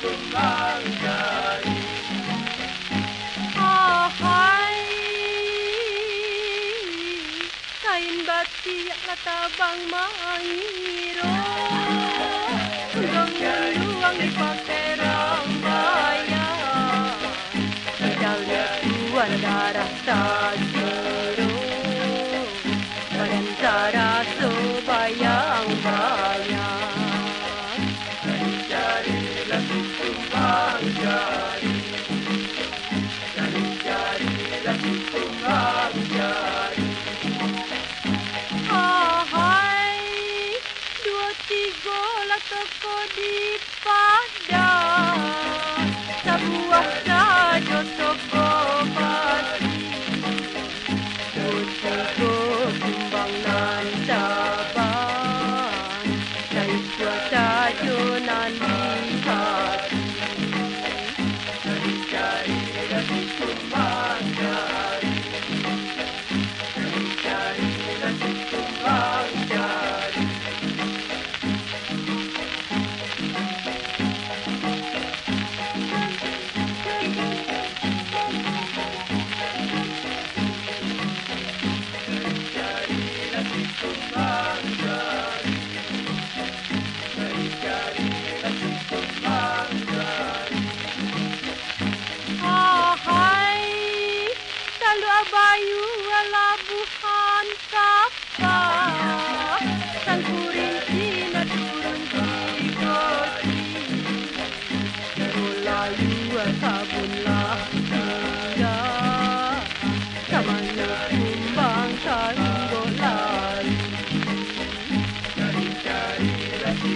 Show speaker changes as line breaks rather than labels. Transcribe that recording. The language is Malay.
kumbang jari.
Ahai, kain batik latabang mangiro, luang dipakai rambayan, medalya tuan darah tajero, Bayangkara sebayang-bayang.
Jari lagu kumbang jari. Jari lagu kumbang jari.
Ahai, dua tiga lah toko di Padang, sebuah saja toko pasti, toko kumbang nan cabang, dari kuasa jonan di hati.
Jari lagu kumbang jari. Jari lagu kumbang jari. Jari lagu kumbang jari. Jari lagu kumbang jari.
Ahai, kalau abayu labuhan kapal, sang kurinci nak turun di kosi, melayu sabunlah tinggal, samanya kumbang tanggul lari.
Jari lagu